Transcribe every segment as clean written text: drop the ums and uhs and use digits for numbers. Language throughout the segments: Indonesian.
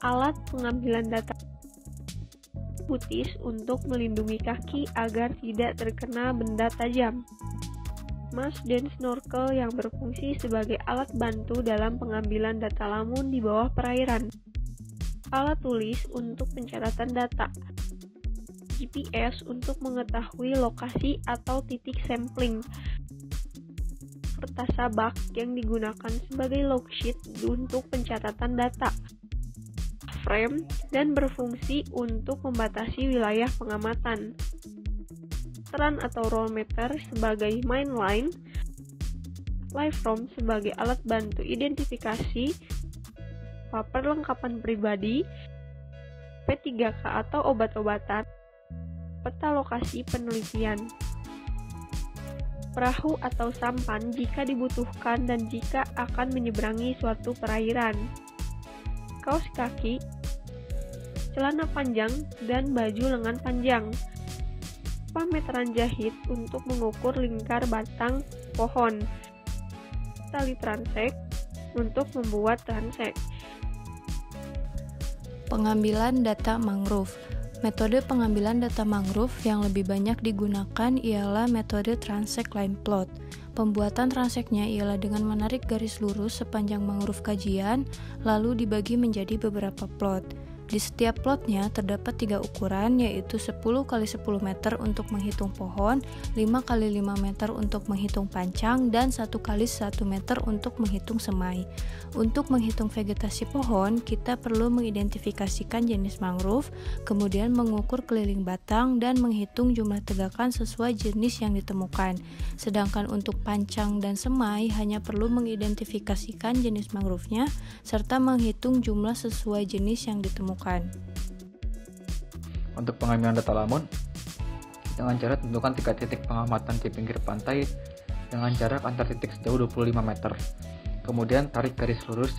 Alat pengambilan data butis untuk melindungi kaki agar tidak terkena benda tajam. Mask dan snorkel yang berfungsi sebagai alat bantu dalam pengambilan data lamun di bawah perairan. Alat tulis untuk pencatatan data. GPS untuk mengetahui lokasi atau titik sampling. Kertas sabak yang digunakan sebagai logsheet untuk pencatatan data. Frame dan berfungsi untuk membatasi wilayah pengamatan. Meteran atau rollmeter sebagai main line. Liveform sebagai alat bantu identifikasi. Perlengkapan pribadi. P3K atau obat-obatan. Peta lokasi penelitian. Perahu atau sampan jika dibutuhkan dan jika akan menyeberangi suatu perairan. Kaos kaki, celana panjang, dan baju lengan panjang. Meteran jahit untuk mengukur lingkar batang pohon. Tali transek untuk membuat transek. Pengambilan data mangrove. Metode pengambilan data mangrove yang lebih banyak digunakan ialah metode transect line plot. Pembuatan transeknya ialah dengan menarik garis lurus sepanjang mangrove kajian, lalu dibagi menjadi beberapa plot. Di setiap plotnya terdapat 3 ukuran, yaitu 10 x 10 meter untuk menghitung pohon, 5 x 5 meter untuk menghitung pancang, dan 1 x 1 meter untuk menghitung semai. Untuk menghitung vegetasi pohon, kita perlu mengidentifikasikan jenis mangrove, kemudian mengukur keliling batang, dan menghitung jumlah tegakan sesuai jenis yang ditemukan. Sedangkan untuk pancang dan semai, hanya perlu mengidentifikasikan jenis mangrove-nya, serta menghitung jumlah sesuai jenis yang ditemukan. Untuk pengambilan data lamun, dengan cara tentukan 3 titik pengamatan di pinggir pantai dengan jarak antar titik sejauh 25 meter. Kemudian tarik garis lurus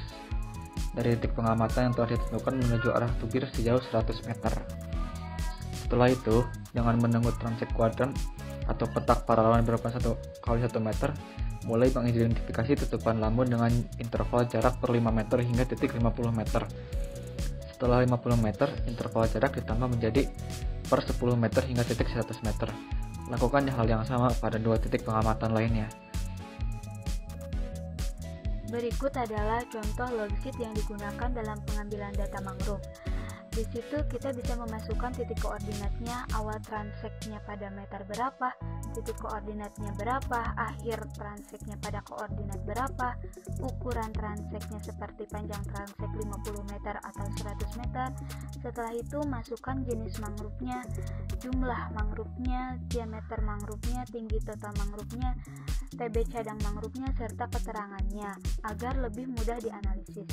dari titik pengamatan yang telah ditentukan menuju arah tubir sejauh 100 meter. Setelah itu, dengan menengut transect kuadran atau petak paralel berupa 1 x 1 meter, mulai mengidentifikasi tutupan lamun dengan interval jarak per 5 meter hingga titik 50 meter. Setelah 50 meter, interval jarak ditambah menjadi per 10 meter hingga titik 100 meter. Lakukan hal yang sama pada 2 titik pengamatan lainnya. Berikut adalah contoh logsheet yang digunakan dalam pengambilan data mangrove. Di situ kita bisa memasukkan titik koordinatnya, awal transeknya pada meter berapa, titik koordinatnya berapa, akhir transeknya pada koordinat berapa, ukuran transeknya seperti panjang transek 50 meter atau 100 meter. Setelah itu masukkan jenis mangrove-nya, jumlah mangrove-nya, diameter mangrove-nya, tinggi total mangrove-nya, TB cadang mangrove-nya, serta keterangannya agar lebih mudah dianalisis.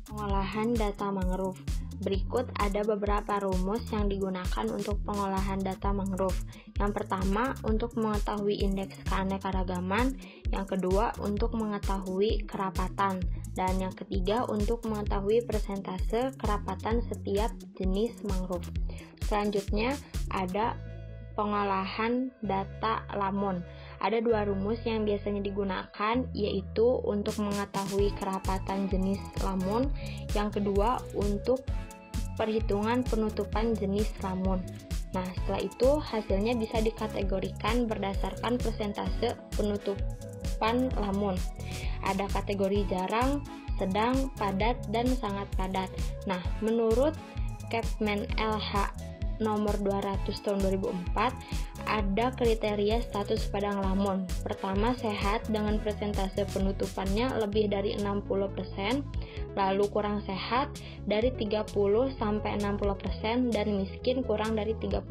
Pengolahan data mangrove. Berikut ada beberapa rumus yang digunakan untuk pengolahan data mangrove. Yang pertama, untuk mengetahui indeks keanekaragaman. Yang kedua, untuk mengetahui kerapatan. Dan yang ketiga, untuk mengetahui persentase kerapatan setiap jenis mangrove. Selanjutnya, ada pengolahan data lamun. Ada 2 rumus yang biasanya digunakan, yaitu untuk mengetahui kerapatan jenis lamun, yang kedua untuk perhitungan penutupan jenis lamun. Nah, setelah itu hasilnya bisa dikategorikan berdasarkan persentase penutupan lamun. Ada kategori jarang, sedang, padat, dan sangat padat. Nah, menurut Capman LH nomor 200 tahun 2004, ada kriteria status padang lamun. Pertama, sehat dengan persentase penutupannya lebih dari 60%, lalu kurang sehat dari 30 sampai 60%, dan miskin kurang dari 30%.